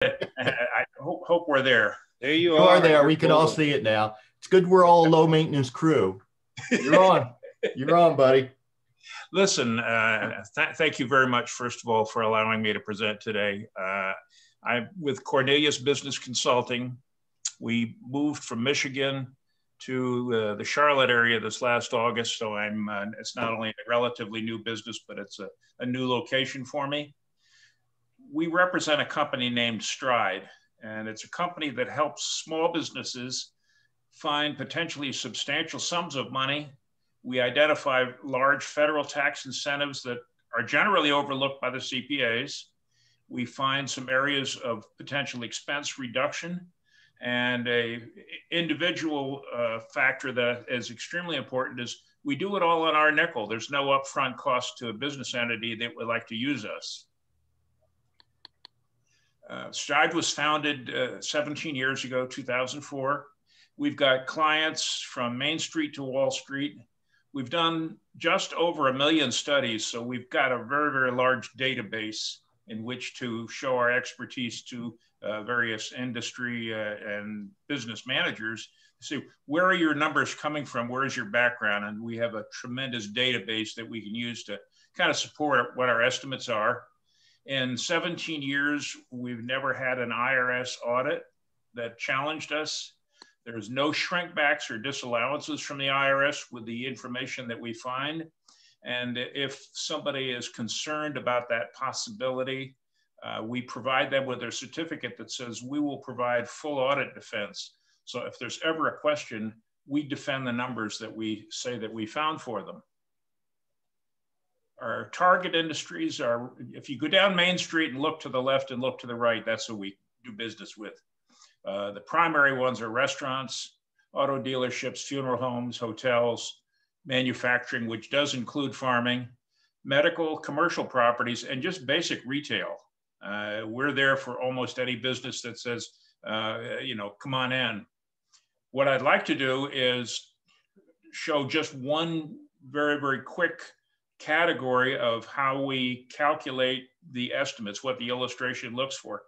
I hope we're there. There you You are there. You're We can all golden. see it now. It's good we're all a low maintenance crew. You're on. You're on, buddy. Listen, thank you very much, first of all, for allowing me to present today. I'm with Cornelius Business Consulting. We moved from Michigan to the Charlotte area this last August, so it's not only a relatively new business, but it's a new location for me. We represent a company named Stride, and it's a company that helps small businesses find potentially substantial sums of money. We identify large federal tax incentives that are generally overlooked by the CPAs. We find some areas of potential expense reduction, and a individual factor that is extremely important is we do it all on our nickel. There's no upfront cost to a business entity that would like to use us. Stride was founded 17 years ago, 2004. We've got clients from Main Street to Wall Street. We've done just over 1 million studies, so we've got a very, very large database in which to show our expertise to various industry and business managers. So where are your numbers coming from? Where is your background? And we have a tremendous database that we can use to kind of support what our estimates are. In 17 years, we've never had an IRS audit that challenged us. There's no shrinkbacks or disallowances from the IRS with the information that we find. And if somebody is concerned about that possibility, we provide them with a certificate that says we will provide full audit defense. So if there's ever a question, we defend the numbers that we say that we found for them. Our target industries are, if you go down Main Street and look to the left and look to the right, that's who we do business with. The primary ones are restaurants, auto dealerships, funeral homes, hotels, manufacturing, which does include farming, medical, commercial properties, and just basic retail. We're there for almost any business that says, come on in. What I'd like to do is show just one very, very quick category of how we calculate the estimates, what the illustration looks for.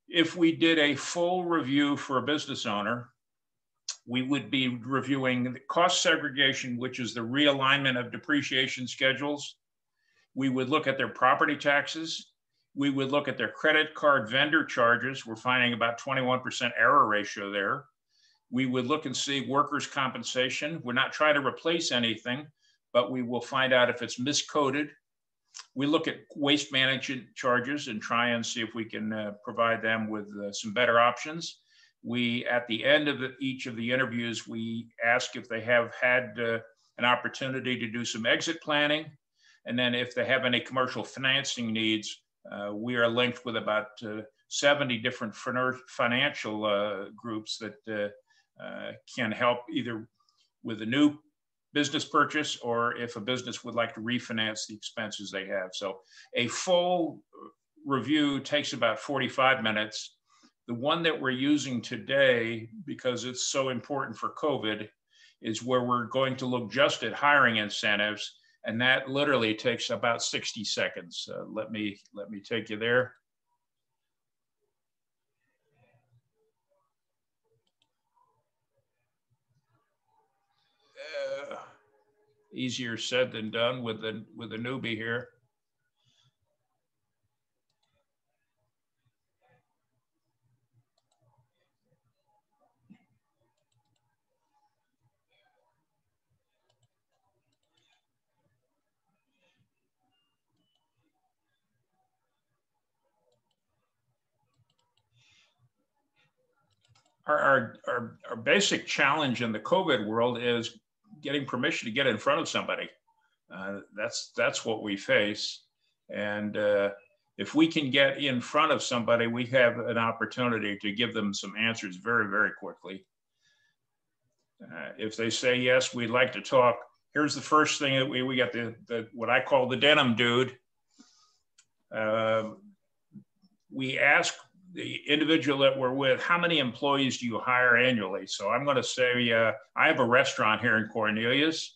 If we did a full review for a business owner, we would be reviewing the cost segregation, which is the realignment of depreciation schedules. We would look at their property taxes. We would look at their credit card vendor charges. We're finding about 21% error ratio there. We would look and see workers' compensation. We're not trying to replace anything, but we will find out if it's miscoded. We look at waste management charges and try and see if we can provide them with some better options. We, at the end of each of the interviews, we ask if they have had an opportunity to do some exit planning. And then if they have any commercial financing needs, we are linked with about 70 different financial groups that can help either with a new business purchase or if a business would like to refinance the expenses they have. So a full review takes about 45 minutes. The one that we're using today, because it's so important for COVID, is where we're going to look just at hiring incentives, and that literally takes about 60 seconds. Let me take you there. Easier said than done with the newbie here. Our basic challenge in the COVID world is getting permission to get in front of somebody. That's what we face. And if we can get in front of somebody, we have an opportunity to give them some answers very, very quickly. If they say, yes, we'd like to talk, here's the first thing that we got what I call the denim dude. We ask the individual that we're with, how many employees do you hire annually? So I'm going to say, I have a restaurant here in Cornelius,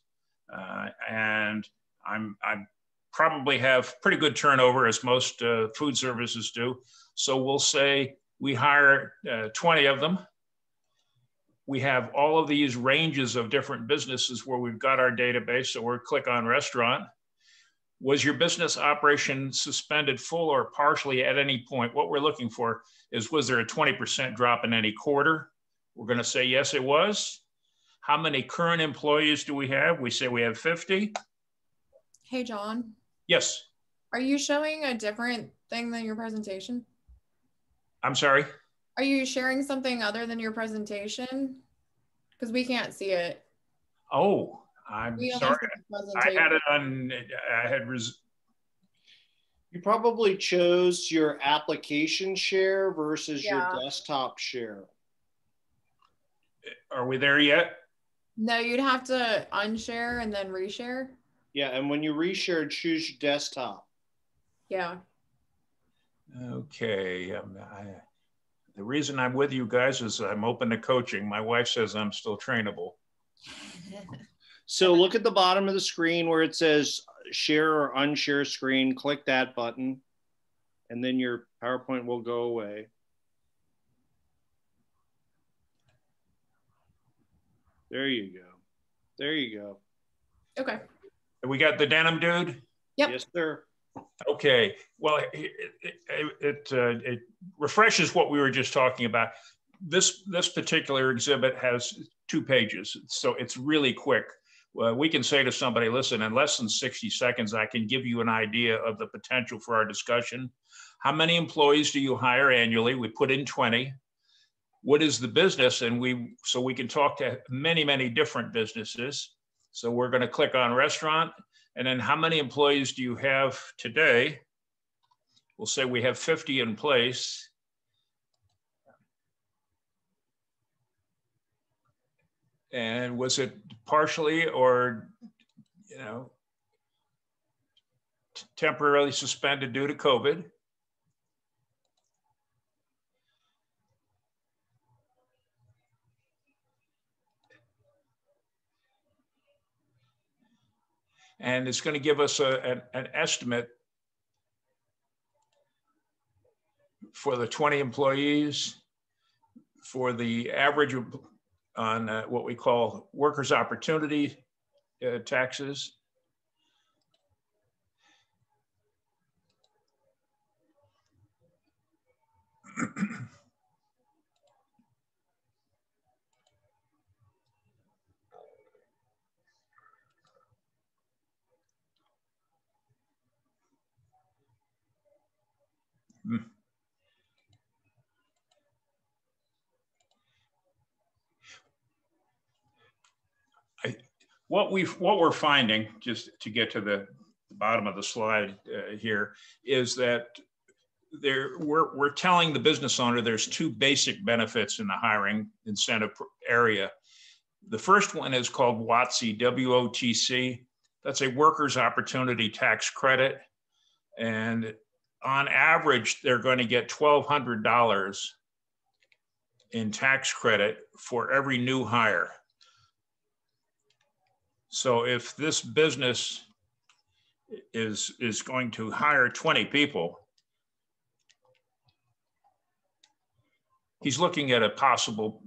and I'm probably have pretty good turnover, as most food services do. So we'll say we hire 20 of them. We have all of these ranges of different businesses where we've got our database. So we'll click on restaurant. Was your business operation suspended full or partially at any point? What we're looking for is, was there a 20% drop in any quarter? We're going to say, yes, it was. How many current employees do we have? We say we have 50. Hey, John. Yes. Are you showing a different thing than your presentation? I'm sorry? Are you sharing something other than your presentation? Because we can't see it. Oh, I'm sorry. I had it on, You probably chose your application share versus your desktop share. Are we there yet? No, you'd have to unshare and then reshare. Yeah, and when you reshare, choose your desktop. Yeah. Okay. The reason I'm with you guys is I'm open to coaching. My wife says I'm still trainable. So look at the bottom of the screen where it says share or unshare screen. Click that button, and then your PowerPoint will go away. There you go. There you go. Okay. We got the denim dude? Yep. Yes, sir. Okay. Well, it refreshes what we were just talking about. This particular exhibit has 2 pages, so it's really quick. We can say to somebody, listen, in less than 60 seconds, I can give you an idea of the potential for our discussion. How many employees do you hire annually? We put in 20. What is the business? And so we can talk to many, many different businesses. So we're going to click on restaurant. And then how many employees do you have today? We'll say we have 50 in place. And was it partially or, temporarily suspended due to COVID? And it's going to give us an estimate for the 20 employees, for the average on what we call workers' opportunity taxes. What we're finding, just to get to the bottom of the slide here, is that we're telling the business owner there's 2 basic benefits in the hiring incentive area. The first one is called WOTC, W-O-T-C. That's a workers' opportunity tax credit. And on average, they're going to get $1,200 in tax credit for every new hire. So if this business is going to hire 20 people, he's looking at a possible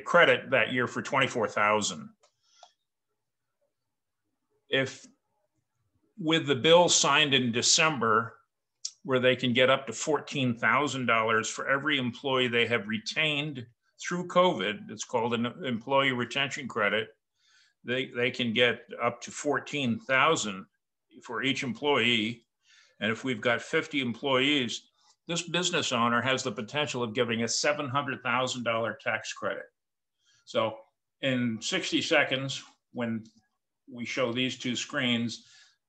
credit that year for $24,000. If with the bill signed in December, where they can get up to $14,000 for every employee they have retained through COVID, it's called an employee retention credit. They can get up to $14,000 for each employee. And if we've got 50 employees, this business owner has the potential of giving a $700,000 tax credit. So in 60 seconds, when we show these 2 screens,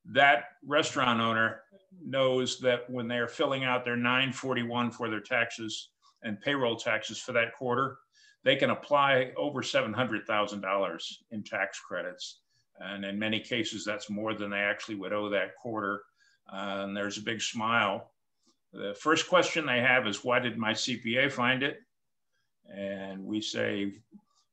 that restaurant owner knows that when they're filling out their 941 for their taxes and payroll taxes for that quarter, they can apply over $700,000 in tax credits. And in many cases, that's more than they actually would owe that quarter. And there's a big smile. The first question they have is, why did my CPA find it? And we say,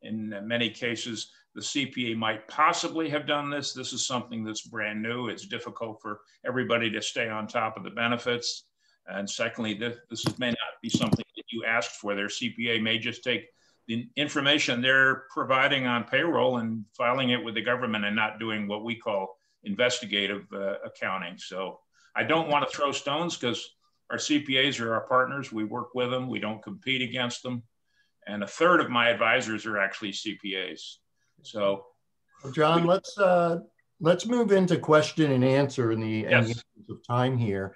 in many cases, the CPA might possibly have done this. This is something that's brand new. It's difficult for everybody to stay on top of the benefits. And secondly, this may not be something that you asked for. Their CPA may just take the information they're providing on payroll and filing it with the government and not doing what we call investigative accounting. So I don't want to throw stones because our CPAs are our partners. We work with them. We don't compete against them. And a third of my advisors are actually CPAs. So, John, let's move into question and answer in the yes. interest of time here.